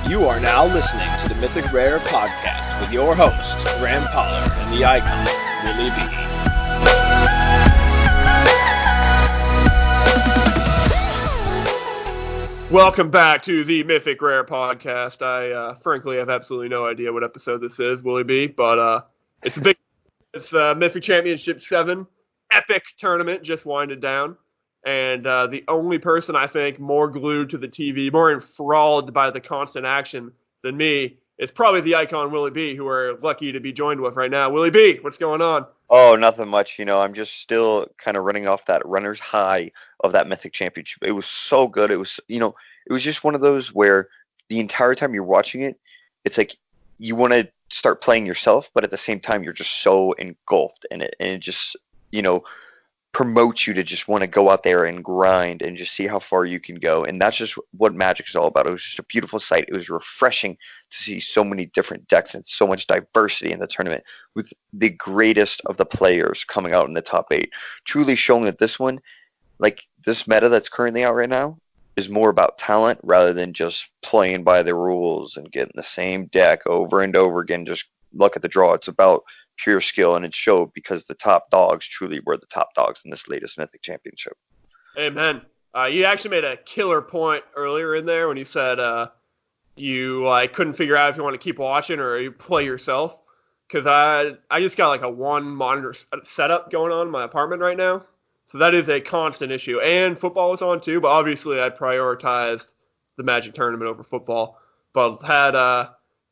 You are now listening to the Mythic Rare podcast with your host, Graham Pollard, and the icon, Willie B. Welcome back to the Mythic Rare podcast. I frankly have absolutely no idea what episode this is, Willie B, but it's Mythic Championship VII epic tournament just winded down. And the only person I think more glued to the TV, more enthralled by the constant action than me is probably the icon Willie B, who we're lucky to be joined with right now. Willie B, what's going on? Oh, nothing much. I'm just still kind of running off that runner's high of that Mythic Championship. It was so good. It was, it was just one of those where the entire time you're watching it, it's like you want to start playing yourself, but at the same time, you're just so engulfed in it. And it just, promotes you to just want to go out there and grind and just see how far you can go. And that's just what Magic is all about. It was just a beautiful sight. It was refreshing to see so many different decks and so much diversity in the tournament with the greatest of the players coming out in the top 8, truly showing that this one, like this meta that's currently out right now, is more about talent rather than just playing by the rules and getting the same deck over and over again. Just look at the draw. It's about pure skill, and it showed because the top dogs truly were the top dogs in this latest Mythic Championship. Amen. You actually made a killer point earlier in there when you said you couldn't figure out if you want to keep watching or you play yourself. Because I just got a one monitor setup going on in my apartment right now, so that is a constant issue. And football was on too, but obviously I prioritized the Magic tournament over football. But had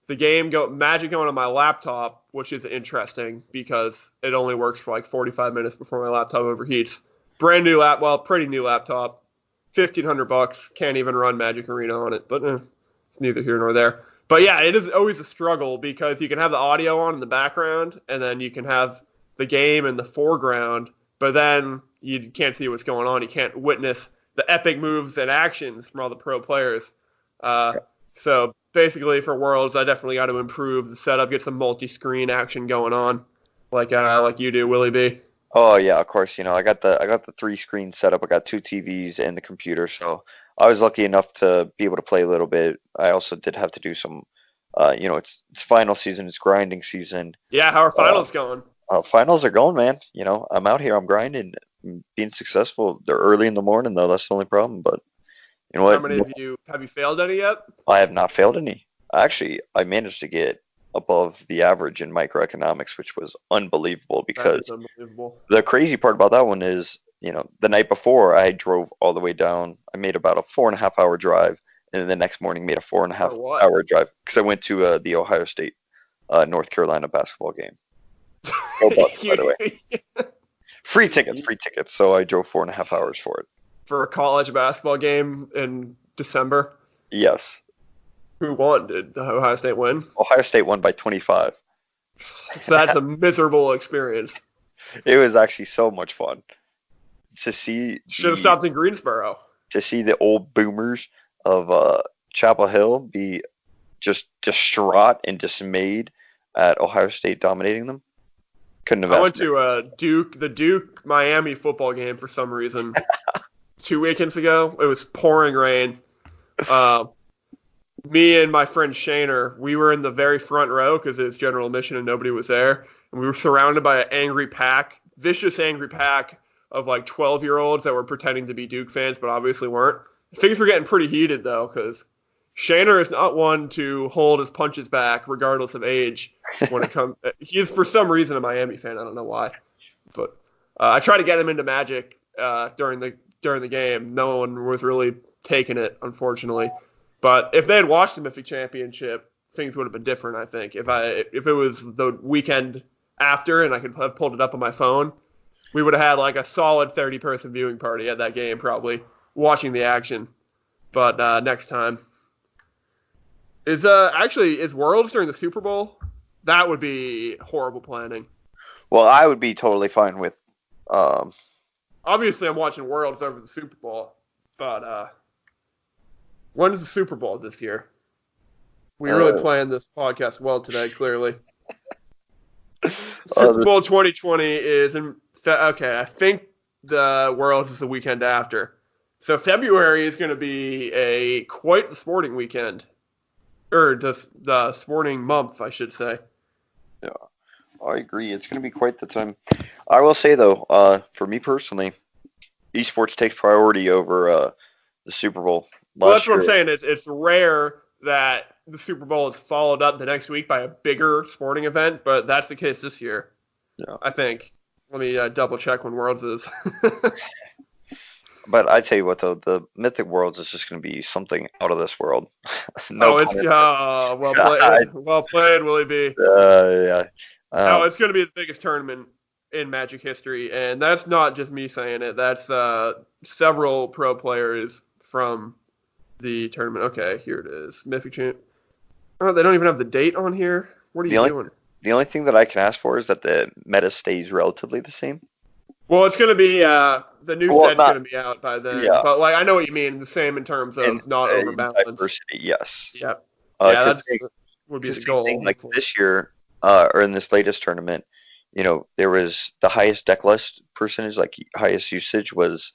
the game Magic going on my laptop, which is interesting because it only works for 45 minutes before my laptop overheats. Pretty new laptop, $1,500. Can't even run Magic Arena on it, but it's neither here nor there. But yeah, it is always a struggle because you can have the audio on in the background, and then you can have the game in the foreground, but then you can't see what's going on. You can't witness the epic moves and actions from all the pro players. So basically, for Worlds, I definitely got to improve the setup, get some multi-screen action going on, like you do, Willie B. Oh yeah, of course. I got the 3-screen setup. I got 2 TVs and the computer, so I was lucky enough to be able to play a little bit. I also did have to do some, it's final season, it's grinding season. Yeah, how are finals going? Finals are going, man. I'm out here, I'm grinding, being successful. They're early in the morning though. That's the only problem, but. You know what? How many of you have you failed any yet? I have not failed any. Actually, I managed to get above the average in microeconomics, which was unbelievable because the crazy part about that one is, the night before I drove all the way down. I made about a 4.5-hour drive, and then the next morning made a 4.5-hour drive because I went to the Ohio State, North Carolina basketball game. By the way. Free tickets. So I drove 4.5 hours for it. For a college basketball game in December? Yes. Who won? Did Ohio State win? Ohio State won by 25. So that's a miserable experience. It was actually so much fun to see. Should have stopped in Greensboro. To see the old boomers of Chapel Hill be just distraught and dismayed at Ohio State dominating them. Couldn't have. I went to the Duke Miami football game for some reason. 2 weekends ago, it was pouring rain. Me and my friend Shaner, we were in the very front row because it was general admission and nobody was there. And we were surrounded by an vicious angry pack of 12-year-olds that were pretending to be Duke fans, but obviously weren't. Things were getting pretty heated though, because Shaner is not one to hold his punches back regardless of age when it comes. He's for some reason a Miami fan. I don't know why, but I tried to get him into Magic during the game. No one was really taking it, unfortunately. But if they had watched the Mythic Championship, things would have been different, I think. If it was the weekend after and I could have pulled it up on my phone, we would have had a solid 30-person viewing party at that game, probably, watching the action. But next time. Is Worlds during the Super Bowl? That would be horrible planning. Well, I would be totally fine with Obviously, I'm watching Worlds over the Super Bowl, but when is the Super Bowl this year? We really planned this podcast well today, clearly. Super Bowl 2020 is in. Okay, I think the Worlds is the weekend after. So February is going to be quite the sporting weekend. or the sporting month, I should say. Yeah, I agree. It's going to be quite the time. I will say though, for me personally, esports takes priority over the Super Bowl Well, that's last what I'm year. saying. It's rare that the Super Bowl is followed up the next week by a bigger sporting event, but that's the case this year, Yeah, I think. Let me double check when Worlds is. but I tell you what though, the Mythic Worlds is just going to be something out of this world. No Oh, it's pun well intended. played, well played, Willie B. Yeah. Oh, Um, it's going to be the biggest tournament in Magic history, and that's not just me saying it. That's several pro players from the tournament. Okay, here it is. Mythic Champ. Oh, they don't even have the date on here. What are the you only doing? the only thing that I can ask for is that the meta stays relatively the same. Well, it's going to be the new Well, set's not going to be out by then, yeah, but like I know what you mean. The same in terms in of not in overbalance. diversity, yes. Yeah, yeah, Because that's would be the same goal, thing like hopefully. this year, or in this latest tournament, there was the highest deck list percentage, like highest usage was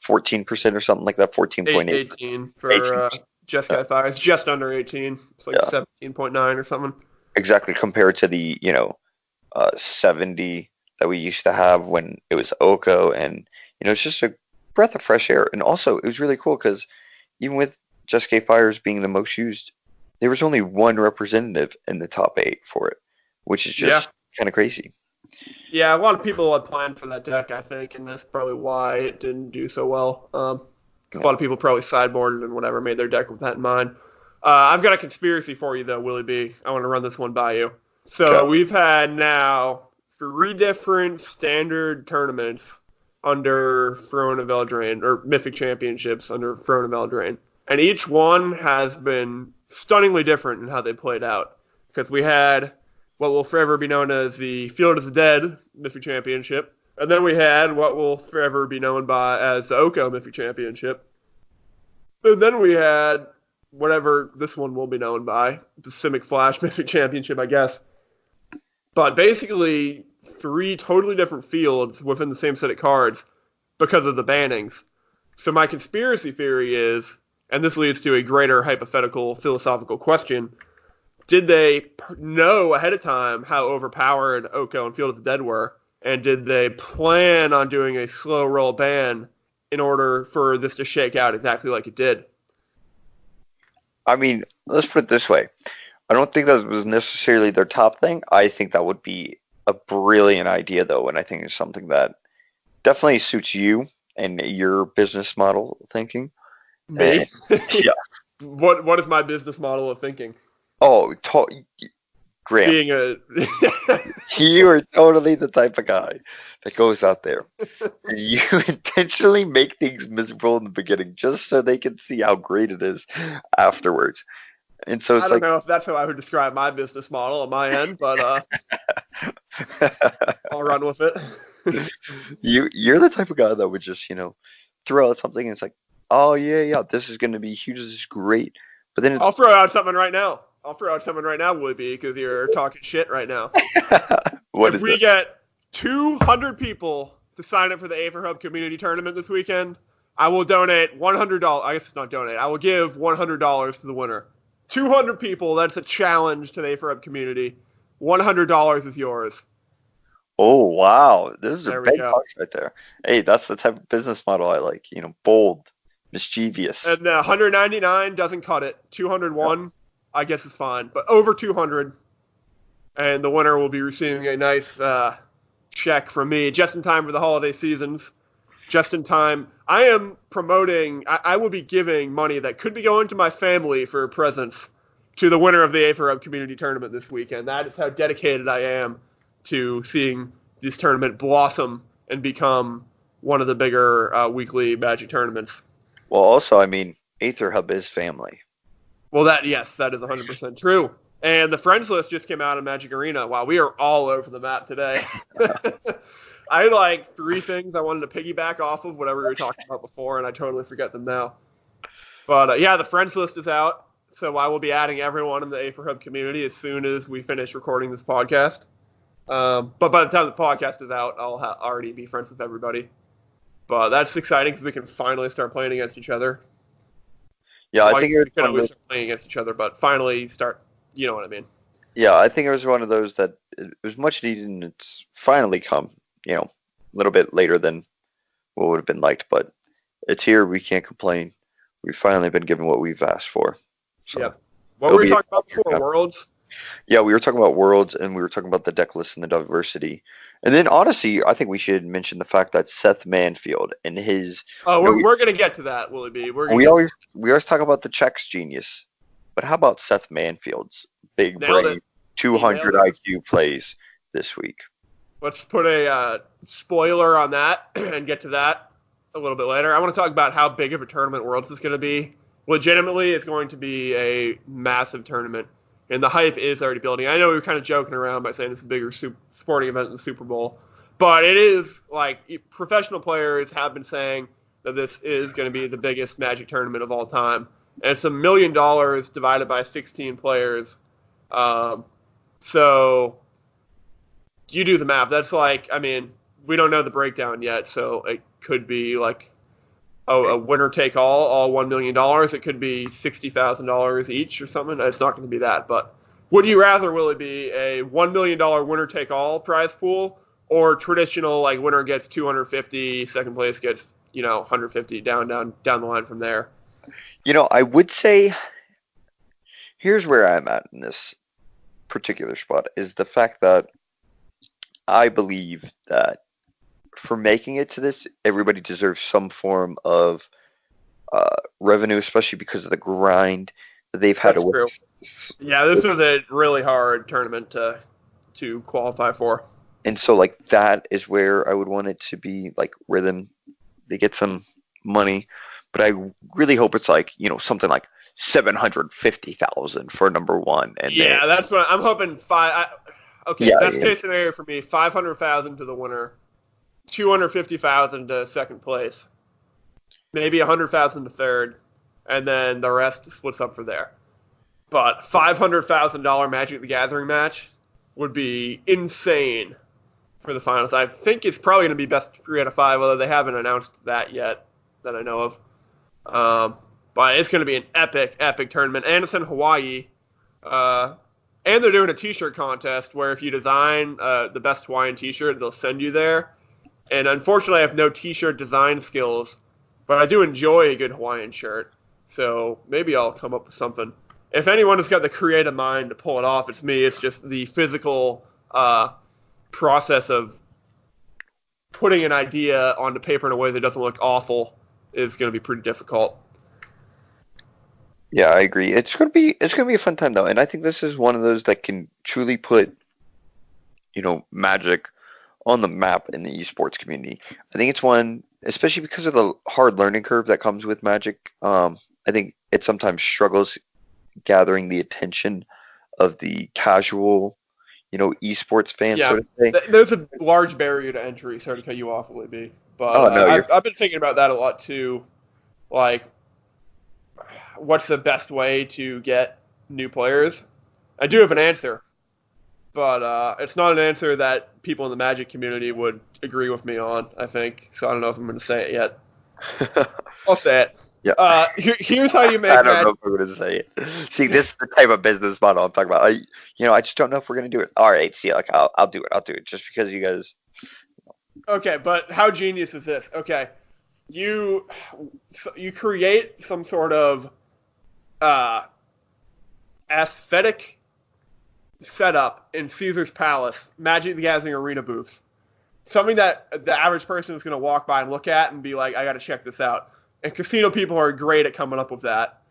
14% or something like that, 14.8, 18 for 18%. Jeskai Fire. It's just under 18. It's like Yeah, 17.9 or something. exactly. Compared to the 70 that we used to have when it was Oko, and it's just a breath of fresh air. And also, it was really cool because even with Just K Fires being the most used, there was only one representative in the top 8 for it, which is Yeah. just kind of crazy. Yeah, a lot of people had planned for that deck, I think, and that's probably why it didn't do so well. A Yeah. lot of people probably sideboarded and whatever, made their deck with that in mind. I've got a conspiracy for you, though, Willie B. I want to run this one by you. Okay. So we've had now 3 different standard tournaments under Throne of Eldraine, or Mythic Championships under Throne of Eldraine. And each one has been stunningly different in how they played out. Because we had what will forever be known as the Field of the Dead Mythic Championship. And then we had what will forever be known by as the Oko Mythic Championship. And then we had whatever this one will be known by, the Simic Flash Mythic Championship, I guess. But basically, 3 totally different fields within the same set of cards because of the bannings. So my conspiracy theory is, and this leads to a greater hypothetical philosophical question, did they know ahead of time how overpowered Oko and Field of the Dead were? And did they plan on doing a slow roll ban in order for this to shake out exactly like it did? I mean, let's put it this way. I don't think that was necessarily their top thing. I think that would be a brilliant idea, though, and I think it's something that definitely suits you and your business model thinking. And Me? yeah. What is my business model of thinking? Oh, Graham, Being a you are totally the type of guy that goes out there and you intentionally make things miserable in the beginning just so they can see how great it is afterwards. And so I it's don't like, know if that's how I would describe my business model on my end, but I'll run with it. you're the type of guy that would just, throw out something and it's like, oh yeah, this is gonna be huge, this is great. But then I'll throw out something right now. I'll throw out something right now, Would be because you're talking shit right now. what If is we it? get 200 people to sign up for the AverHub community tournament this weekend, I will donate $100. I guess it's not donate. I will give $100 to the winner. 200 people, that's a challenge to the AverHub community. $100 is yours. Oh wow, those are There we big go. bucks right there. Hey, that's the type of business model I like. Bold, mischievous. And 199 doesn't cut it. 201, I guess, is fine. But over 200, and the winner will be receiving a nice check from me just in time for the holiday seasons. Just in time. I am promoting, I will be giving money that could be going to my family for presents to the winner of the AFRUB community tournament this weekend. That is how dedicated I am to seeing this tournament blossom and become one of the bigger weekly Magic tournaments. Well, also, I mean, Aether Hub is family. Well, yes, that is 100% true. And the friends list just came out in Magic Arena. Wow, we are all over the map today. I had like 3 things I wanted to piggyback off of, whatever we were talking about before, and I totally forget them now. But yeah, the friends list is out, so I will be adding everyone in the A4Hub community as soon as we finish recording this podcast. But by the time the podcast is out, I'll already be friends with everybody. But that's exciting because we can finally start playing against each other. Yeah, I Well, think you it was could one of always those. start playing against each other, but finally start. You know what I mean? Yeah, I think it was one of those that it was much needed, and it's finally come. A little bit later than what would have been liked, but it's here. We can't complain. We've finally been given what we've asked for. So Yep. What it'll were we be a talking about before? time. Worlds? Yeah, we were talking about worlds, and we were talking about the deck list and the diversity. And then honestly, I think we should mention the fact that Seth Manfield and his, Oh, you know, we're gonna get to that, Willie B. We're gonna we get to always we always talk about the checks genius, but how about Seth Manfield's big nailed brain it. He nailed 200 it. IQ plays this week? Let's put a spoiler on that and get to that a little bit later. I want to talk about how big of a tournament Worlds is going to be. Legitimately, it's going to be a massive tournament, and the hype is already building. I know we were kind of joking around by saying it's a bigger sporting event than the Super Bowl, but it is like professional players have been saying that this is going to be the biggest Magic tournament of all time, and it's $1 million divided by 16 players. So you do the math. That's like, I mean, we don't know the breakdown yet, so it could be like a winner take all $1 million. It could be $60,000 each or something. It's not going to be that. But would you rather, will it be a $1 million winner take all prize pool, or traditional like winner gets 250, second place gets 150 down the line from there? I would say here's where I'm at in this particular spot is the fact that I believe that for making it to this, everybody deserves some form of revenue, especially because of the grind that they've had to That's true. Yeah, this is a really hard tournament to qualify for. And so, like, that is where I would want it to be, like, rhythm. They get some money, but I really hope it's like, something like 750,000 for number one, and then Yeah, that's what I'm hoping. Okay, yeah, best yeah, case scenario for me: 500,000 to the winner, 250,000 to second place, maybe 100,000 to third, and then the rest splits up for there. But $500,000 Magic the Gathering match would be insane for the finals. I think it's probably going to be best 3 out of 5, although they haven't announced that yet that I know of. But it's going to be an epic tournament, and it's in Hawaii. And they're doing a T-shirt contest where if you design the best Hawaiian T-shirt, they'll send you there. And unfortunately, I have no T-shirt design skills, but I do enjoy a good Hawaiian shirt. So maybe I'll come up with something. If anyone has got the creative mind to pull it off, it's me. It's just the physical process of putting an idea onto paper in a way that doesn't look awful is going to be pretty difficult. yeah, I agree. It's gonna be a fun time though, and I think this is one of those that can truly put Magic on the map in the esports community. I think it's one, especially because of the hard learning curve that comes with Magic. I think it sometimes struggles gathering the attention of the casual, esports fan, Yeah, so to say. there's a large barrier to entry. Sorry to cut you off, Libby, but Oh no, I've been thinking about that a lot too. Like, what's the best way to get new players? I do have an answer, but it's not an answer that people in the Magic community would agree with me on, I think. So I don't know if I'm going to say it yet. I'll say it. yeah. Here's how you make I don't know Magic. if we're gonna say it. See, this is the type of business model I'm talking about. I just don't know if we're gonna do it. All right, see, like I'll do it. I'll do it just because you guys. Okay, but how genius is this? Okay, you create some sort of uh, aesthetic setup in Caesar's Palace, Magic the Gathering arena booths. Something that the average person is going to walk by and look at and be like, I got to check this out. And casino people are great at coming up with that.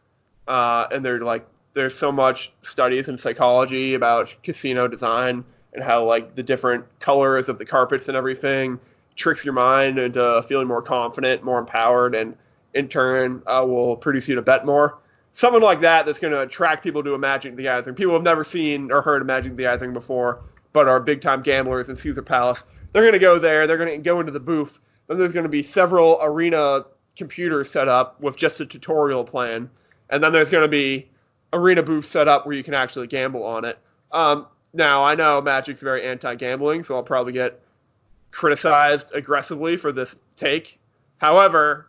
And they're like, there's so much studies in psychology about casino design and how like the different colors of the carpets and everything tricks your mind into feeling more confident, more empowered, and in turn will produce you to bet more. Something like that that's going to attract people to a Magic the Gathering. People have never seen or heard of Magic the Gathering before, but are big-time gamblers in Caesar Palace. They're going to go there. They're going to go into the booth. Then there's going to be several arena computers set up with just a tutorial plan. And then there's going to be arena booths set up where you can actually gamble on it. Now, I know Magic's very anti-gambling, so I'll probably get criticized aggressively for this take. However,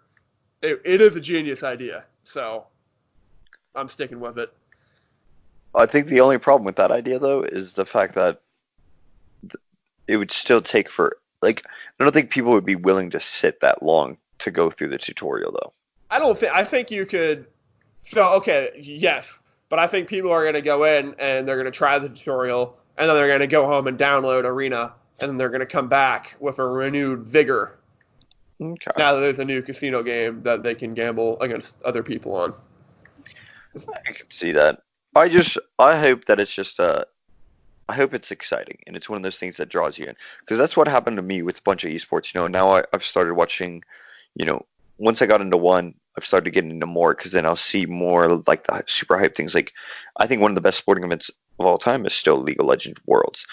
it is a genius idea. So I'm sticking with it. I think the only problem with that idea though is the fact that it would still take for like I don't think people would be willing to sit that long to go through the tutorial though. I think you could. So okay, yes, but I think people are going to go in and they're going to try the tutorial, and then they're going to go home and download Arena, and then they're going to come back with a renewed vigor. Okay. Now that there's a new casino game that they can gamble against other people on. I can see that. I hope that it's just I hope it's exciting and it's one of those things that draws you in because that's what happened to me with a bunch of esports. Now I've started watching, once I got into one, I've started getting into more because then I'll see more like the super hype things. Like I think one of the best sporting events of all time is still League of Legends Worlds.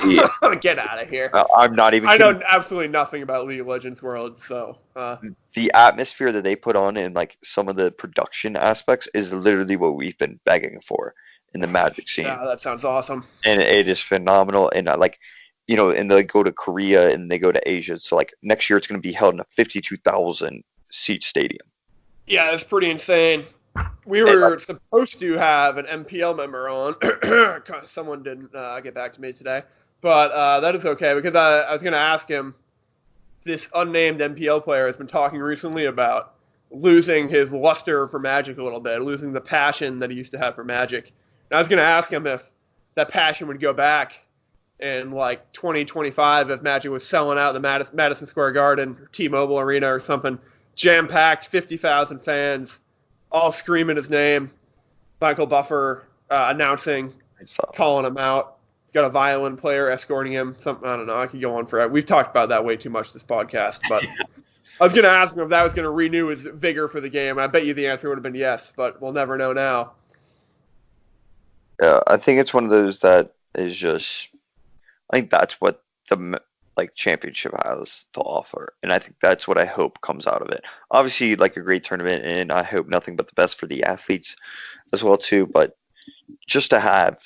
Yeah, Get out of here. I'm not even I kidding. know absolutely nothing about League of Legends World, so The atmosphere that they put on and like some of the production aspects is literally what we've been begging for in the Magic scene. yeah, that sounds awesome. And it is phenomenal. And and they go to Korea and they go to Asia. So like next year it's going to be held in a 52,000 seat stadium. Yeah, that's pretty insane. We were supposed to have an MPL member on. Someone didn't get back to me today, but that is okay because I was going to ask him. This unnamed MPL player has been talking recently about losing his luster for Magic a little bit, losing the passion that he used to have for Magic. And I was going to ask him if that passion would go back in like 2025 if Magic was selling out the Madison Square Garden, or T-Mobile Arena or something, jam-packed, 50,000 fans, all screaming his name. Michael Buffer announcing, calling him out. Got a violin player escorting him. Something I don't know. I could go on forever. We've talked about that way too much this podcast, but I was going to ask him if that was going to renew his vigor for the game. I bet you the answer would have been yes, but we'll never know now. Yeah, I think it's one of those that is just. I think that's what the championship has to offer, and I think that's what I hope comes out of it. Obviously, like a great tournament, and I hope nothing but the best for the athletes as well too. But just to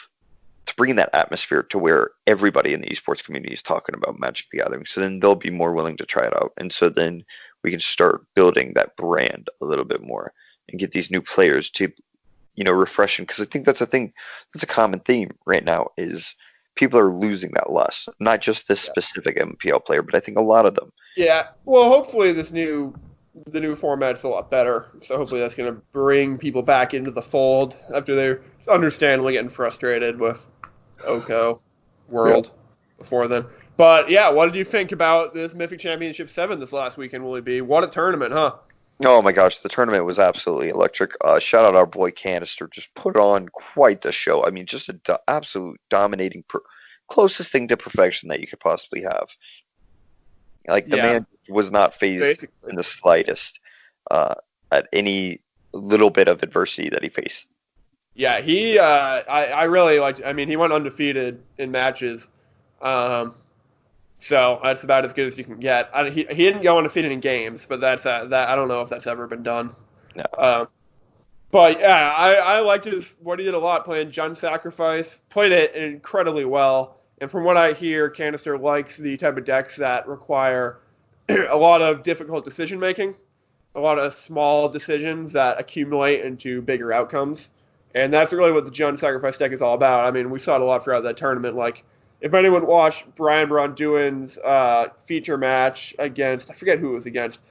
bring that atmosphere to where everybody in the esports community is talking about Magic the Gathering, so then they'll be more willing to try it out, and so then we can start building that brand a little bit more and get these new players to, refreshing. Because I think that's a thing, that's a common theme right now is people are losing that lust. Not just this specific MPL player, but I think a lot of them. Yeah. Well, hopefully the new format's a lot better. So hopefully that's going to bring people back into the fold after they're understandably getting frustrated with Oko World before then. But yeah, what did you think about this Mythic Championship VII this last weekend? Will it be? What a tournament, huh? Oh my gosh, the tournament was absolutely electric. Shout out our boy Canister, just put on quite the show. I mean, just an absolute dominating, closest thing to perfection that you could possibly have. Like the man was not phased in the slightest at any little bit of adversity that he faced. Yeah, he I really liked. I mean, he went undefeated in matches. So that's about as good as you can get. He didn't go undefeated in games, but that's that I don't know if that's ever been done. No. But yeah, I liked what he did a lot playing Jund Sacrifice. Played it incredibly well, and from what I hear, Canister likes the type of decks that require a lot of difficult decision making, a lot of small decisions that accumulate into bigger outcomes, and that's really what the Jund Sacrifice deck is all about. I mean, we saw it a lot throughout that tournament. Like, if anyone watched Brian Braun-Duin's feature match against, I forget who it was against,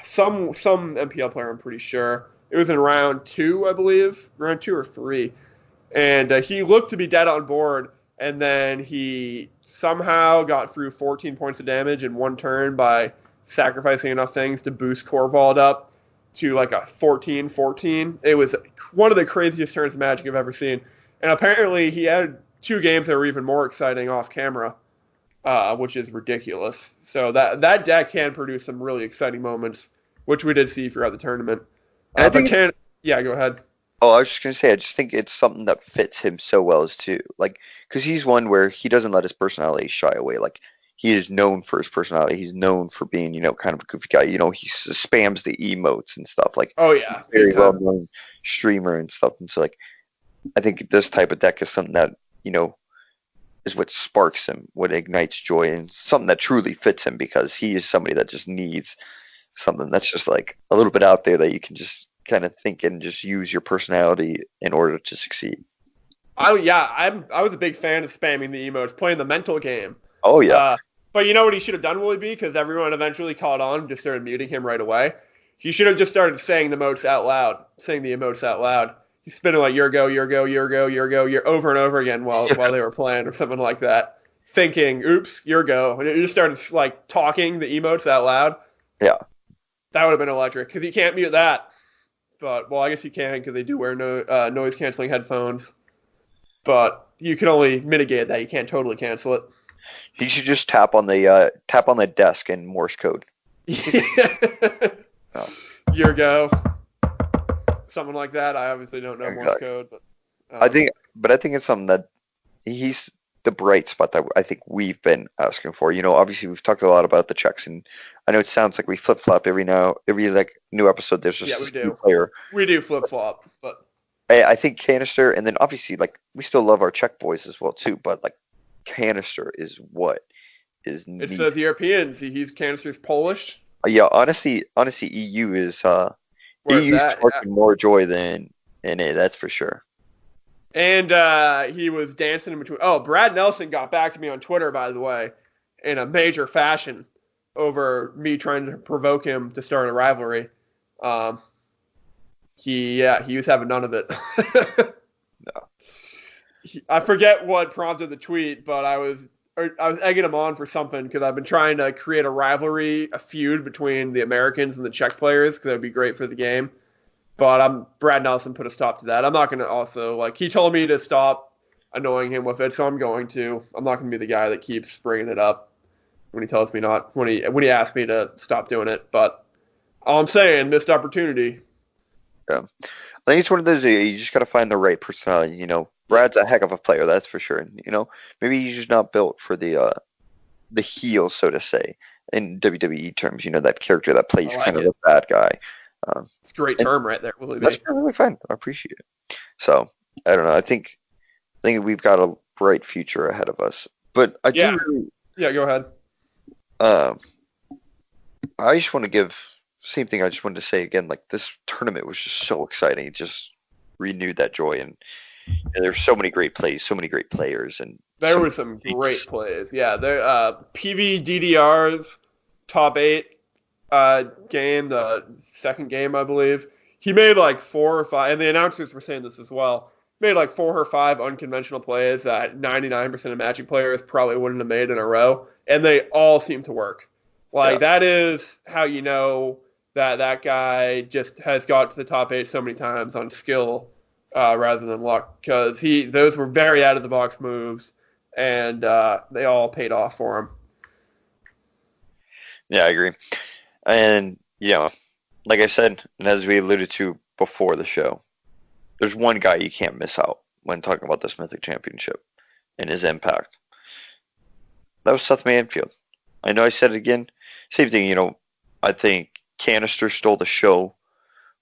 some MPL player, I'm pretty sure. It was in round 2, I believe, round 2 or 3. And he looked to be dead on board, and then he somehow got through 14 points of damage in one turn by sacrificing enough things to boost Corvald up to like a 14-14. It was one of the craziest turns of Magic I've ever seen. And apparently he had 2 games that were even more exciting off camera, which is ridiculous. So that deck can produce some really exciting moments, which we did see throughout the tournament. I think go ahead. Oh, I was just gonna say, I just think it's something that fits him so well as too, like, because he's one where he doesn't let his personality shy away. Like, he is known for his personality. He's known for being, kind of a goofy guy. He spams the emotes and stuff. Like, oh yeah, very well known streamer and stuff. And so, like, I think this type of deck is something that is what sparks him, what ignites joy, and something that truly fits him because he is somebody that just needs something that's just like a little bit out there that you can just kind of think and just use your personality in order to succeed. I was a big fan of spamming the emotes, playing the mental game. Oh yeah, But you know what he should have done, Willie B? Because everyone eventually caught on and just started muting him right away. He should have just started saying the emotes out loud, saying the emotes out loud. He's spinning like your go, your go, your go, your go, your over and over again while they were playing or something like that. Thinking, oops, your go. And he just started like talking the emotes out loud. yeah. That would have been electric because you can't mute that. But well, I guess you can because they do wear noise canceling headphones. But you can only mitigate that. You can't totally cancel it. He should just tap on the desk in Morse code. Oh, Your go. Something like that. I obviously don't know Morse code, but I think it's something that he's the bright spot that I think we've been asking for. Obviously we've talked a lot about the checks, and I know it sounds like we flip flop every like new episode. There's just we new do. player. We do flip flop, but I think Canister, and then obviously like we still love our Czech boys as well too, but like Canister is what is neat. It's those Europeans. Canister's Polish. Yeah, honestly, EU is sparking more joy than NA, that's for sure. And he was dancing in between. Oh, Brad Nelson got back to me on Twitter, by the way, in a major fashion over me trying to provoke him to start a rivalry. He was having none of it. No. I forget what prompted the tweet, but I was egging him on for something because I've been trying to create a rivalry, a feud between the Americans and the Czech players because that would be great for the game. But Brad Nelson put a stop to that. I'm not going to also, he told me to stop annoying him with it, so I'm going to. I'm not going to be the guy that keeps bringing it up when he tells me not, when he asks me to stop doing it. But all I'm saying, missed opportunity. Yeah. I think it's one of those, you just got to find the right personality. Brad's a heck of a player, that's for sure. And, maybe he's just not built for the heel, so to say, in WWE terms. That character that plays kind of a bad guy. It's a great term right there, Willie B. That's really fun. I appreciate it. So I don't know. I think we've got a bright future ahead of us. But I do. Yeah, go ahead. I just want to give same thing. I just wanted to say again. Like this tournament was just so exciting. It just renewed that joy, and there's so many great plays, so many great players, and there were some great plays. Yeah, there. PVDDR's top 8. Game, the second game, I believe. He made like 4 or 5, and the announcers were saying this as well. Made like 4 or 5 unconventional plays that 99% of Magic players probably wouldn't have made in a row, and they all seem to work. That is how you know that guy just has got to the top 8 so many times on skill rather than luck, because those were very out of the box moves, and they all paid off for him. Yeah, I agree. And, like I said, and as we alluded to before the show, there's one guy you can't miss out when talking about this Mythic Championship and his impact. That was Seth Manfield. I know I said it again. Same thing, I think Canister stole the show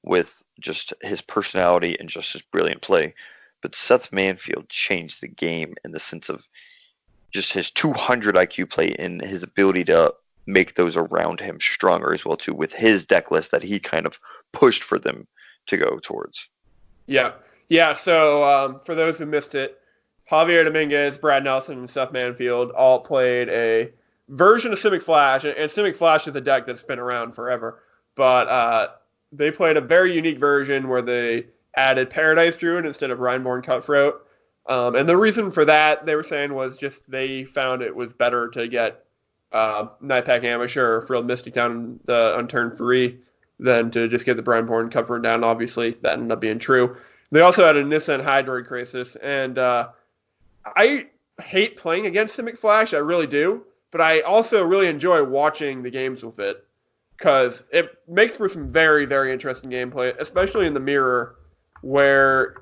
with just his personality and just his brilliant play. But Seth Manfield changed the game in the sense of just his 200 IQ play and his ability to make those around him stronger as well too, with his deck list that he kind of pushed for them to go towards. Yeah. So for those who missed it, Javier Dominguez, Brad Nelson, and Seth Manfield all played a version of Simic Flash, and Simic Flash is a deck that's been around forever, but they played a very unique version where they added Paradise Druid instead of Rhineborn Cutthroat, and the reason for that, they were saying, was just they found it was better to get Nightpack Ambush or Frilled Mystic down on turn 3 than to just get the Rhineborn Cutthroat down. Obviously, that ended up being true. They also had a Nissan Hydroid Crisis, and I hate playing against Simic Flash, I really do, but I also really enjoy watching the games with it, because it makes for some very, very interesting gameplay, especially in the mirror, where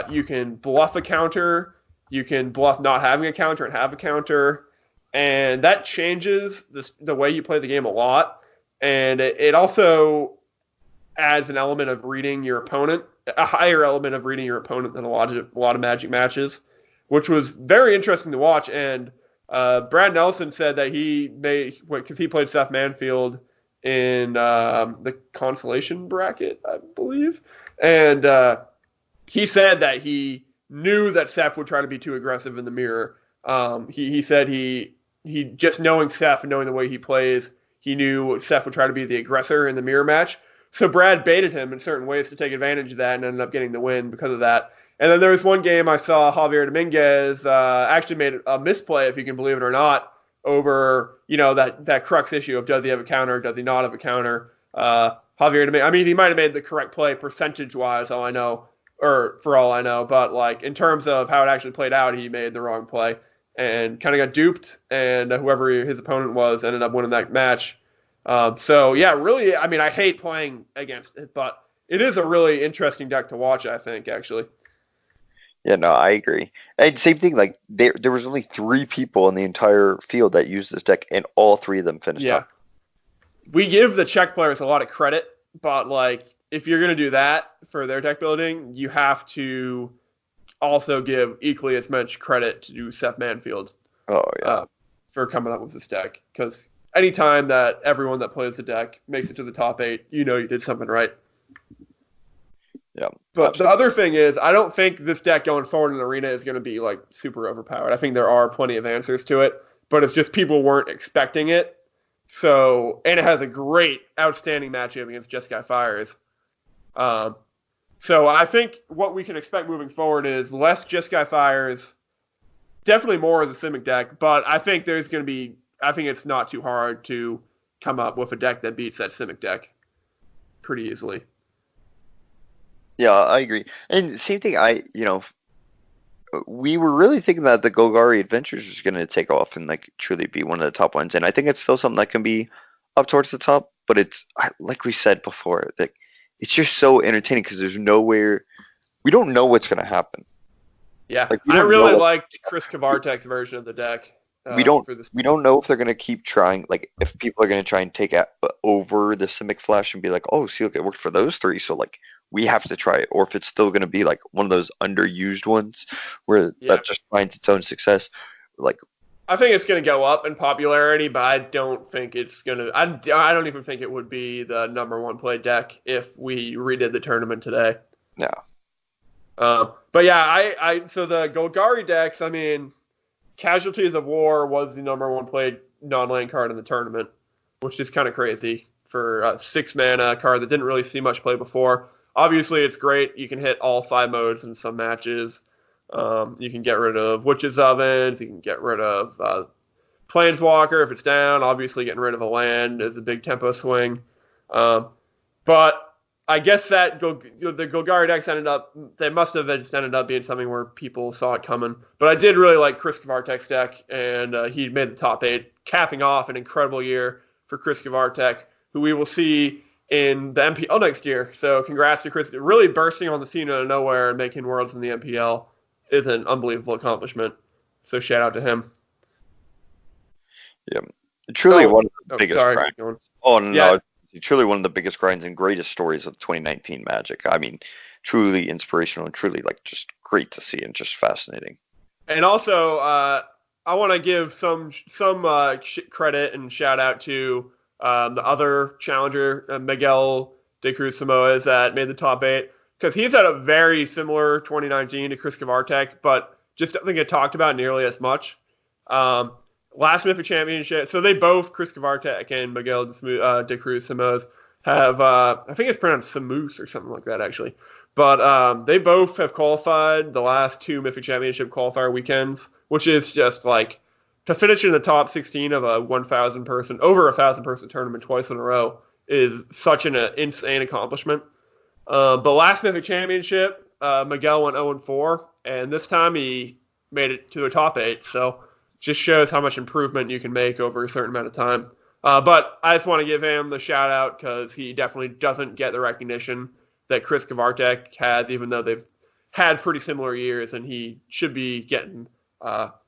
you can bluff a counter, you can bluff not having a counter and have a counter, and that changes the way you play the game a lot, and it also adds an element of reading your opponent, a higher element of reading your opponent than a lot of Magic matches, which was very interesting to watch. And Brad Nelson said that because he played Seth Manfield in the consolation bracket, I believe. And he said that he knew that Seth would try to be too aggressive in the mirror. He said he just knowing Seth and knowing the way he plays, he knew Seth would try to be the aggressor in the mirror match. So Brad baited him in certain ways to take advantage of that and ended up getting the win because of that. And then there was one game I saw Javier Dominguez actually made a misplay, if you can believe it or not, over that crux issue of does he have a counter, does he not have a counter. Javier Dominguez, I mean, he might have made the correct play percentage-wise, all I know, or for all I know, but like in terms of how it actually played out, he made the wrong play and kind of got duped, and whoever his opponent was ended up winning that match. So yeah, really, I mean, I hate playing against it, but it is a really interesting deck to watch, I think, actually. Yeah, no, I agree. And same thing, like there was only three people in the entire field that used this deck, and all three of them finished Yeah. top. We give the Czech players a lot of credit, but like if you're going to do that for their deck building, you have to also give equally as much credit to Seth Manfield Oh yeah, for coming up with this deck. Because anytime that everyone that plays the deck makes it to the top 8, you know you did something right. yeah, But the absolutely. other thing is, I don't think this deck going forward in Arena is going to be like super overpowered. I think there are plenty of answers to it, but it's just people weren't expecting it. So, and it has a great, outstanding matchup against Jeskai Fires. Um, so I think what we can expect moving forward is less Jeskai Fires, definitely more of the Simic deck, but I think I think it's not too hard to come up with a deck that beats that Simic deck pretty easily. Yeah, I agree. And same thing, we were really thinking that the Golgari Adventures was going to take off and like truly be one of the top ones, and I think it's still something that can be up towards the top. But like we said before, like it's just so entertaining because there's nowhere we don't know what's going to happen. Yeah, Like we I don't know really what liked Chris Kavartek's version of the deck we don't for this. we don't know if they're going to keep trying. Like if people are going to try and take out over the Simic Flash and be like, oh, see, look, it worked for those three, so like we have to try it, or if it's still going to be like one of those underused ones where Yeah, that just finds its own success. Like I think it's going to go up in popularity, but I don't think it's going to. I don't even think it would be the number one played deck if we redid the tournament today. no, But yeah, so the Golgari decks, I mean, Casualties of War was the number one played non-land card in the tournament, which is kind of crazy for a 6 mana card that didn't really see much play before. Obviously, it's great. You can hit all 5 modes in some matches. You can get rid of Witch's Ovens. You can get rid of Planeswalker if it's down. Obviously, getting rid of a land is a big tempo swing. But I guess that the Golgari decks they must have just ended up being something where people saw it coming. But I did really like Chris Kavartek's deck, and he made the top 8, capping off an incredible year for Chris Kavartek, who we will see in the MPL next year. So congrats to Chris. Really bursting on the scene out of nowhere and making Worlds in the MPL is an unbelievable accomplishment. So shout out to him. yeah, truly one of the Oh, biggest sorry. grinds. Keep going. Oh no, Yeah, truly one of the biggest grinds and greatest stories of 2019 Magic. I mean, truly inspirational and truly like just great to see and just fascinating. and also, I want to give some credit and shout out to the other challenger, Miguel de Cruz Samoes, that made the top 8, because he's had a very similar 2019 to Chris Kavartek, but just don't think it talked about nearly as much. Um, Last Mythic Championship, so they both, Chris Kavartek and Miguel de Cruz Samoes, have, I think it's pronounced Samus or something like that, actually. But they both have qualified the last 2 Mythic Championship qualifier weekends, which is just like to finish in the top 16 of a 1,000 person, over 1,000 person tournament twice in a row is such an insane accomplishment. But last Mythic Championship, Miguel went 0-4, and this time he made it to a top 8. So just shows how much improvement you can make over a certain amount of time. But I just want to give him the shout out because he definitely doesn't get the recognition that Chris Kavartek has, even though they've had pretty similar years, and he should be getting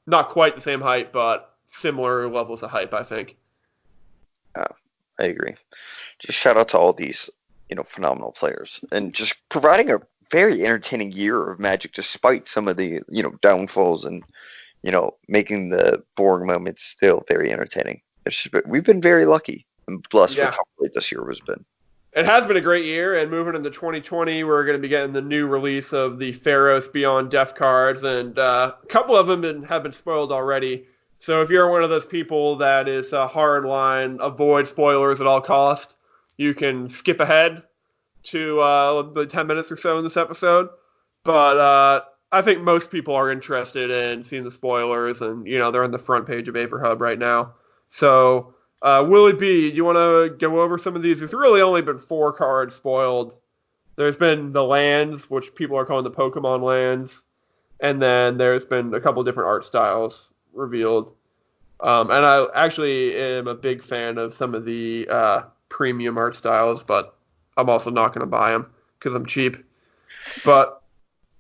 not quite the same hype, but similar levels of hype, I think. Uh, I agree. Just shout out to all these, phenomenal players and just providing a very entertaining year of Magic despite some of the, downfalls and, making the boring moments still very entertaining. We've been very lucky and blessed with Yeah. how great this year has been. It has been a great year, and moving into 2020, we're going to be getting the new release of the Theros Beyond Death cards, and a couple of them have been spoiled already. So if you're one of those people that is a hard line, avoid spoilers at all costs, you can skip ahead to the 10 minutes or so in this episode. But I think most people are interested in seeing the spoilers, and they're on the front page of AverHub right now. So. Willie B, do you want to go over some of these? There's really only been 4 cards spoiled. There's been the lands, which people are calling the Pokemon lands, and then there's been a couple different art styles revealed. And I actually am a big fan of some of the premium art styles, but I'm also not going to buy them because I'm cheap. But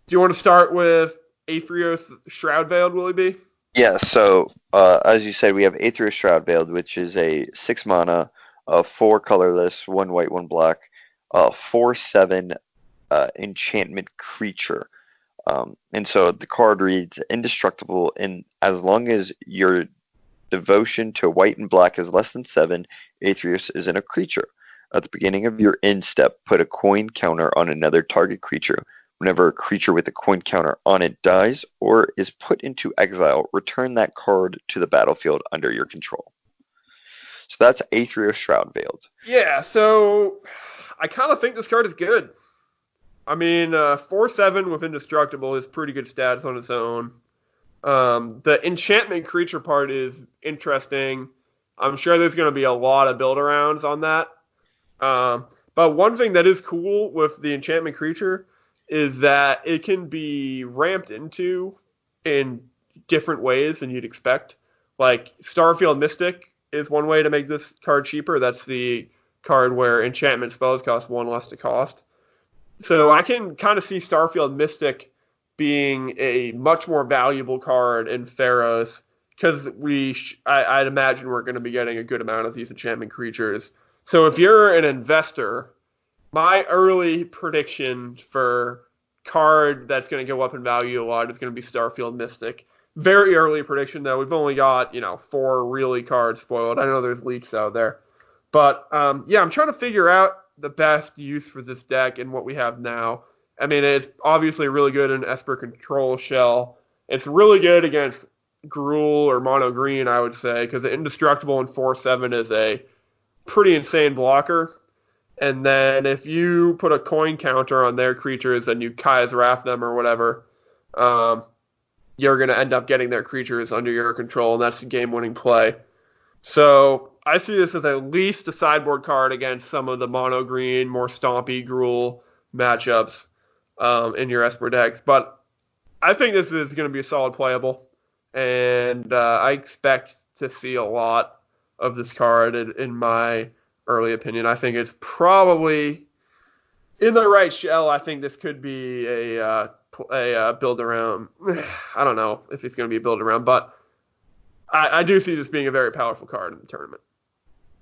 do you want to start with Aetherios Shroud Veiled, Willie B? Yeah, so as you said, we have Aetherios Shroud Veiled, which is a 6 mana, 4 colorless, 1 white, 1 black, 4/7 enchantment creature. And so the card reads indestructible, and as long as your devotion to white and black is less than 7, Aetherios isn't a creature. At the beginning of your end step, put a coin counter on another target creature. Whenever a creature with a coin counter on it dies or is put into exile, return that card to the battlefield under your control. So that's Aetherios Shroud Veiled. Yeah, so I kind of think this card is good. I mean, 4/7 with Indestructible is pretty good stats on its own. The enchantment creature part is interesting. I'm sure there's going to be a lot of build-arounds on that. But one thing that is cool with the enchantment creature is that it can be ramped into in different ways than you'd expect. Like Starfield Mystic is one way to make this card cheaper. That's the card where enchantment spells cost 1 less to cost. So I can kind of see Starfield Mystic being a much more valuable card in Theros because I'd imagine we're going to be getting a good amount of these enchantment creatures. So if you're an investor, my early prediction for card that's going to go up in value a lot is going to be Starfield Mystic. Very early prediction, though. We've only got, 4 really cards spoiled. I know there's leaks out there. But, yeah, I'm trying to figure out the best use for this deck and what we have now. I mean, it's obviously really good in Esper Control Shell. It's really good against Gruul or Mono Green, I would say, because the Indestructible in 4/7 is a pretty insane blocker. And then if you put a coin counter on their creatures and you Kai's Wrath them or whatever, you're going to end up getting their creatures under your control, and that's a game-winning play. So I see this as at least a sideboard card against some of the mono green, more stompy Gruul matchups in your Esper decks. But I think this is going to be a solid playable, and I expect to see a lot of this card in my early opinion. I think it's probably in the right shell. I think this could be a build around. I don't know if it's going to be a build around, but I do see this being a very powerful card in the tournament.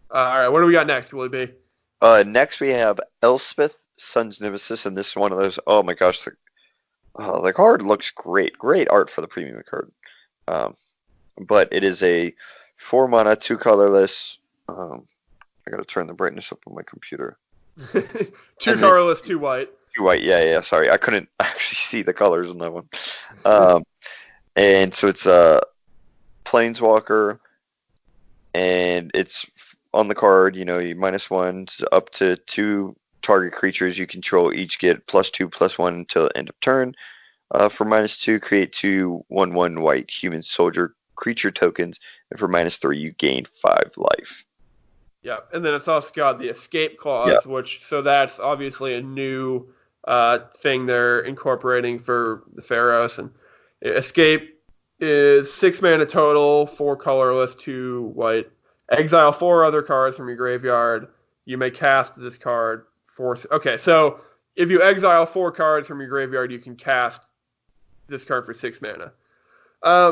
All right, what do we got next, Willie B? Next we have Elspeth, Sun's Nemesis, and this is one of those. Oh my gosh, the card looks great. Great art for the premium card. But it is a 4 mana, 2 colorless. I gotta turn the brightness up on my computer. 2 colorless, 2 white. 2 white, yeah. Sorry, I couldn't actually see the colors in that one. And so it's a Planeswalker, and it's on the card. You -1 up to 2 target creatures you control each get +2/+1 until end of turn. For -2, create 2 1/1 white human soldier creature tokens, and for -3, you gain 5 life. Yeah, and then it's also got the escape clause, so that's obviously a new thing they're incorporating for the Theros. And escape is 6 mana total, 4 colorless, 2 white. Exile 4 other cards from your graveyard. You may cast this card for. Okay, so if you exile 4 cards from your graveyard, you can cast this card for 6 mana.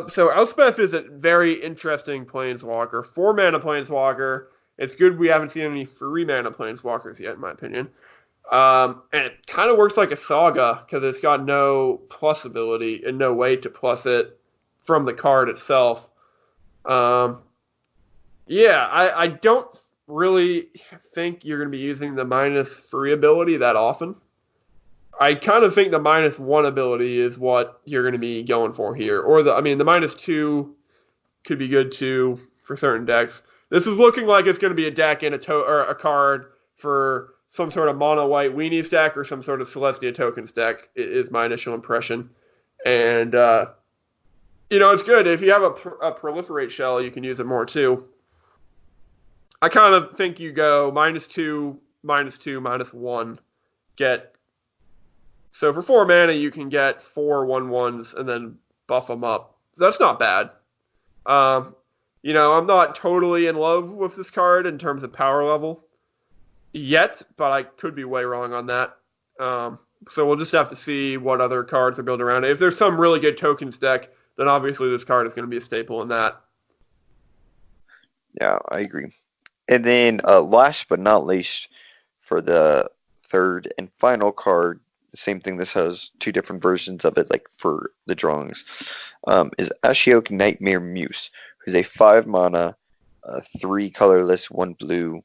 So Elspeth is a very interesting planeswalker. 4 mana planeswalker. It's good we haven't seen any 3 mana planeswalkers yet, in my opinion. And it kind of works like a Saga because it's got no plus ability and no way to plus it from the card itself. I don't really think you're going to be using the -3 ability that often. I kind of think the -1 ability is what you're going to be going for here. Or the -2 could be good too for certain decks. This is looking like it's going to be a deck and or a card for some sort of mono white weenies deck or some sort of Celestia tokens deck is my initial impression. And it's good if you have a proliferate shell, you can use it more too. I kind of think you go -2, -2, -1, so for 4 mana you can get 4 1/1s and then buff them up. That's not bad. I'm not totally in love with this card in terms of power level yet, but I could be way wrong on that. So we'll just have to see what other cards are built around it. If there's some really good tokens deck, then obviously this card is going to be a staple in that. Yeah, I agree. And then last but not least, for the third and final card, the same thing. This has two different versions of it, like for the drawings, is Ashiok Nightmare Muse, who's a 5 mana, 3 colorless, 1 blue,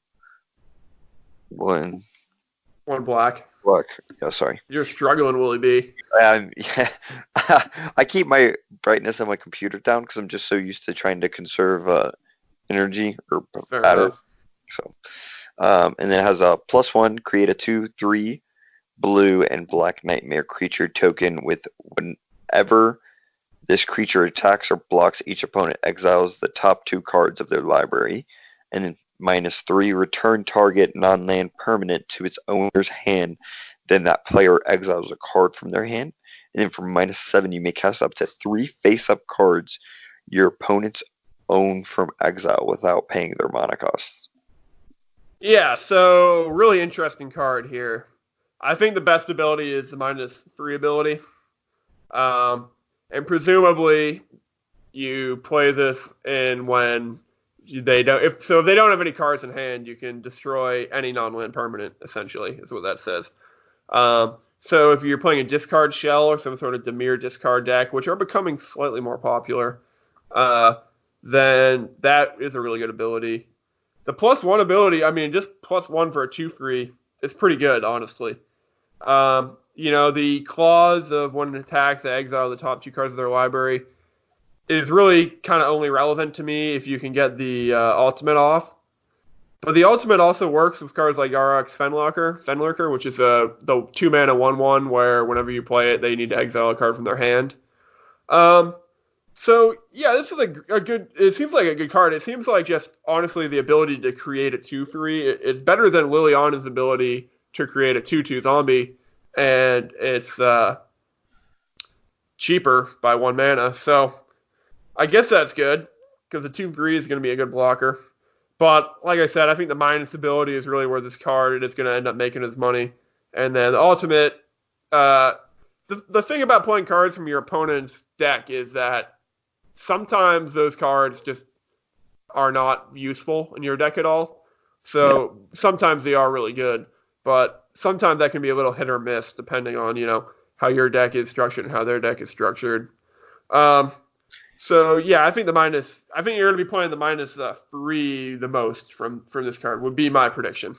1 black. Black. Yeah, sorry. You're struggling, Willie B. Yeah. I keep my brightness on my computer down because I'm just so used to trying to conserve energy or matter. So, and then it has a +1, create a 2/3 blue and black nightmare creature token with whenever this creature attacks or blocks each opponent, exiles the top 2 cards of their library, and then -3, return target non-land permanent to its owner's hand. Then that player exiles a card from their hand. And then for -7, you may cast up to 3 face-up cards your opponents own from exile without paying their mana costs. Yeah, so really interesting card here. I think the best ability is the -3 ability. And presumably you play this in when they don't if they don't have any cards in hand, you can destroy any non-land permanent, essentially, is what that says. So if you're playing a discard shell or some sort of Dimir discard deck, which are becoming slightly more popular, then that is a really good ability. The +1 ability, just +1 for a 2/3 is pretty good, honestly. The clause of when it attacks, they exile the top 2 cards of their library is really kind of only relevant to me if you can get the ultimate off. But the ultimate also works with cards like Yarok's Fenlurker, which is the 2 mana 1/1 where whenever you play it, they need to exile a card from their hand. So yeah, this is a good. It seems like a good card. It seems like just honestly the ability to create a 2/3. It's better than Liliana's ability to create a 2/2 zombie, and it's cheaper by 1 mana. So I guess that's good because the 2/3 is going to be a good blocker. But like I said, I think the minus ability is really where this card is going to end up making its money. And then the ultimate, the thing about playing cards from your opponent's deck is that sometimes those cards just are not useful in your deck at all. So sometimes they are really good, but sometimes that can be a little hit or miss depending on, how your deck is structured and how their deck is structured. So yeah, I think you're going to be playing the -3 the most from this card would be my prediction.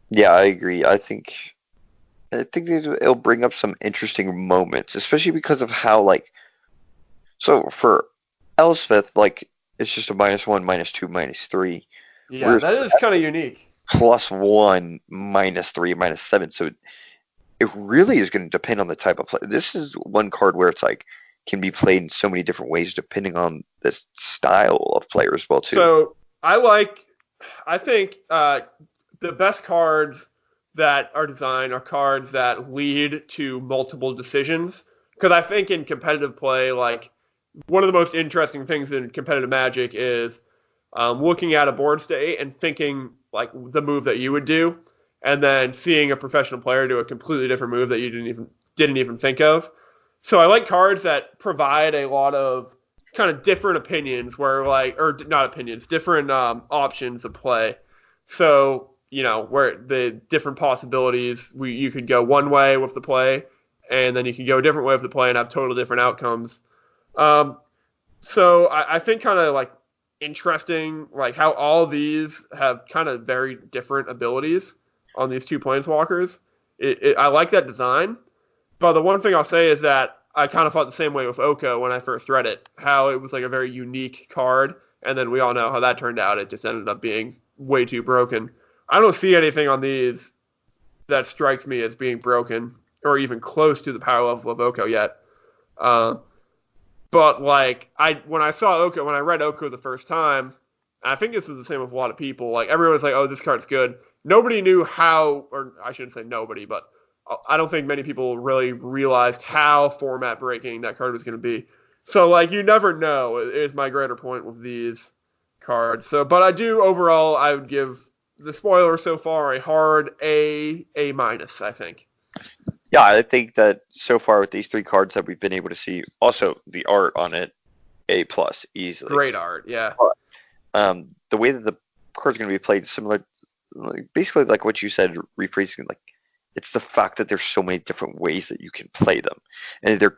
Yeah, I agree. I think it'll bring up some interesting moments, especially because of how so for Elspeth, it's just a -1, -2, -3. Yeah, that is kind of unique. +1, -3, -7. So it really is going to depend on the type of play. This is one card where it's can be played in so many different ways depending on this style of player as well too. So I think the best cards that are designed are cards that lead to multiple decisions. Because I think in competitive play, one of the most interesting things in competitive Magic is looking at a board state and thinking the move that you would do, and then seeing a professional player do a completely different move that you didn't even think of. So I like cards that provide a lot of kind of different opinions or not opinions, different options of play. So, where the different possibilities, you could go one way with the play, and then you can go a different way with the play and have total different outcomes. So I think kind of interesting, like how all these have kind of very different abilities on these two planeswalkers. I like that design, but the one thing I'll say is that I kind of felt the same way with Oko when I first read it, how it was like a very unique card, and then we all know how that turned out. It just ended up being way too broken. I don't see anything on these that strikes me as being broken or even close to the power level of Oko yet. But like when I saw Oko, when I read Oko the first time, I think this is the same with a lot of people. Like everyone was like, "Oh, this card's good." Nobody knew how, or I shouldn't say nobody, but I don't think many people really realized how format breaking that card was going to be. So like you never know is my greater point with these cards. So, but I do overall, I would give the spoiler so far a hard A minus, I think. Yeah, I think that so far with these three cards that we've been able to see, also the art on it, A plus easily. Great art, yeah. The way that the card's going to be played is similar, basically like what you said, rephrasing, like it's the fact that there's so many different ways that you can play them, and they're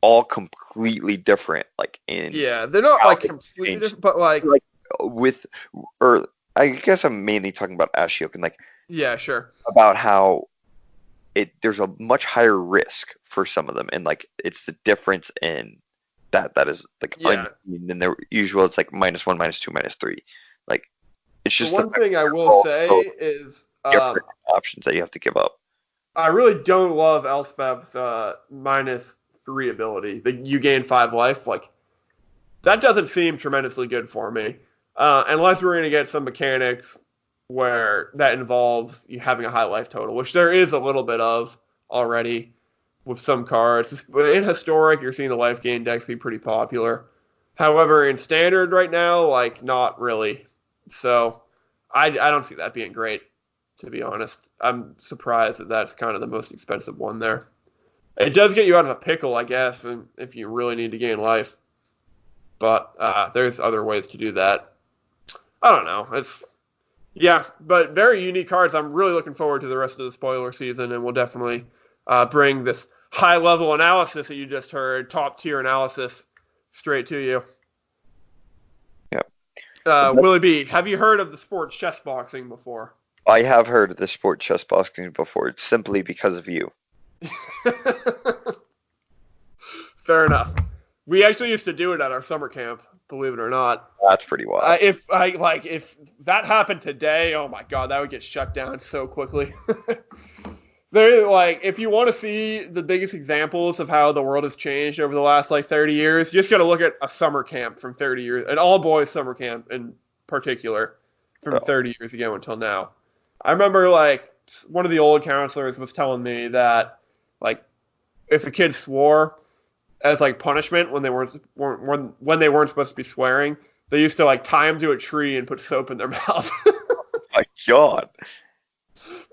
all completely different. Like they're not like completely different, but like with, or I guess I'm mainly talking about Ashiok and like yeah, sure, about how there's a much higher risk for some of them, and like it's the difference in that is like unseen than their usual. It's like -1, -2, -3. Like it's just the one thing I will say is different options that you have to give up. I really don't love Elspeth's -3 ability. That you gain 5 life. Like that doesn't seem tremendously good for me, unless we're gonna get some mechanics where that involves you having a high life total, which there is a little bit of already with some cards. In Historic, you're seeing the life gain decks be pretty popular. However, in Standard right now, like, not really. So I don't see that being great, to be honest. I'm surprised that that's kind of the most expensive one there. It does get you out of a pickle, I guess, and if you really need to gain life. But there's other ways to do that. I don't know. Yeah, but very unique cards. I'm really looking forward to the rest of the spoiler season, and we'll definitely bring this high-level analysis that you just heard, top-tier analysis, straight to you. Yep. Willie B., have you heard of the sport chess boxing before? I have heard of the sport chess boxing before. It's simply because of you. Fair enough. We actually used to do it at our summer camp, believe it or not. That's pretty wild. If that happened today, oh my god, that would get shut down so quickly. If you want to see the biggest examples of how the world has changed over the last 30 years, you just got to look at a summer camp from 30 years, an all-boys summer camp in particular, from 30 years ago until now. I remember one of the old counselors was telling me that if a kid swore as punishment when they weren't supposed to be swearing, they used to tie them to a tree and put soap in their mouth. My god.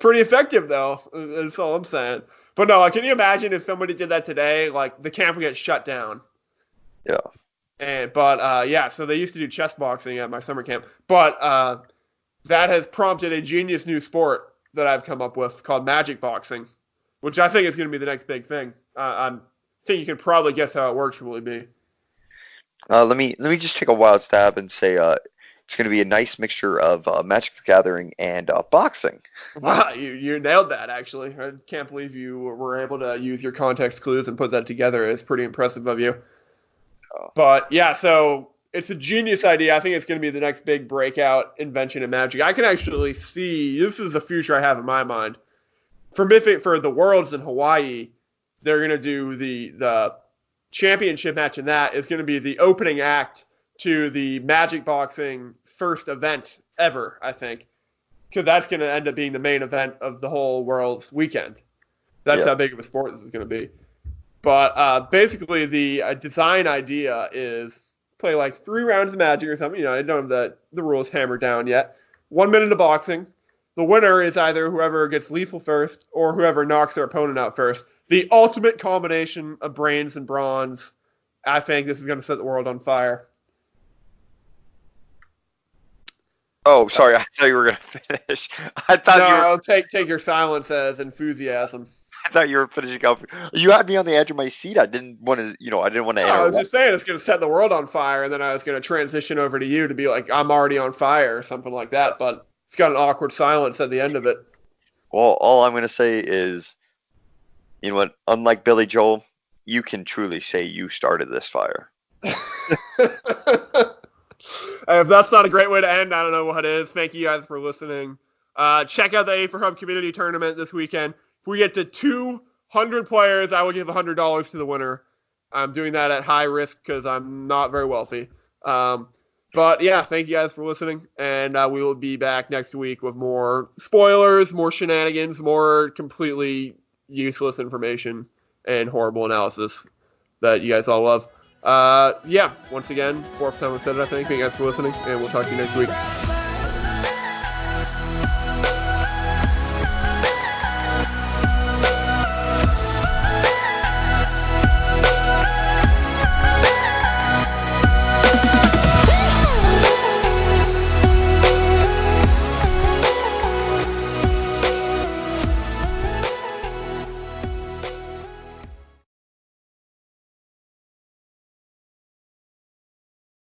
Pretty effective though. That's all I'm saying. But no, can you imagine if somebody did that today? The camp would get shut down. Yeah. So they used to do chess boxing at my summer camp. But that has prompted a genius new sport that I've come up with called magic boxing, which I think is going to be the next big thing. I think you can probably guess how it works, Willie B. Let me just take a wild stab and say it's going to be a nice mixture of Magic the Gathering and boxing. Wow, you nailed that, actually. I can't believe you were able to use your context clues and put that together. It's pretty impressive of you. But yeah, so it's a genius idea. I think it's going to be the next big breakout invention in Magic. I can actually see, this is the future I have in my mind. For the Worlds in Hawaii, they're going to do the championship match, and that is going to be the opening act to the Magic Boxing first event ever, I think. Because that's going to end up being the main event of the whole World's weekend. That's how big of a sport this is going to be. But basically, the design idea is play 3 rounds of Magic or something. I don't have the rules hammered down yet. 1 minute of boxing. The winner is either whoever gets lethal first or whoever knocks their opponent out first. The ultimate combination of brains and bronze. I think this is going to set the world on fire. Oh, sorry. I thought you were going to finish. I thought you were... I'll take your silence as enthusiasm. I thought you were finishing up. You had me on the edge of my seat. I didn't want to, I didn't want to No, I was interrupt. just saying it's going to set the world on fire, and then I was going to transition over to you to be like, I'm already on fire or something like that. But it's got an awkward silence at the end of it. Well, all I'm going to say is, you know what? Unlike Billy Joel, you can truly say you started this fire. If that's not a great way to end, I don't know what is. Thank you guys for listening. Check out the A for Hub Community Tournament this weekend. If we get to 200 players, I will give $100 to the winner. I'm doing that at high risk because I'm not very wealthy. But yeah, thank you guys for listening, and we will be back next week with more spoilers, more shenanigans, more completely useless information, and horrible analysis that you guys all love. Yeah, once again, fourth time I've said it, I think. Thank you guys for listening, and we'll talk to you next week.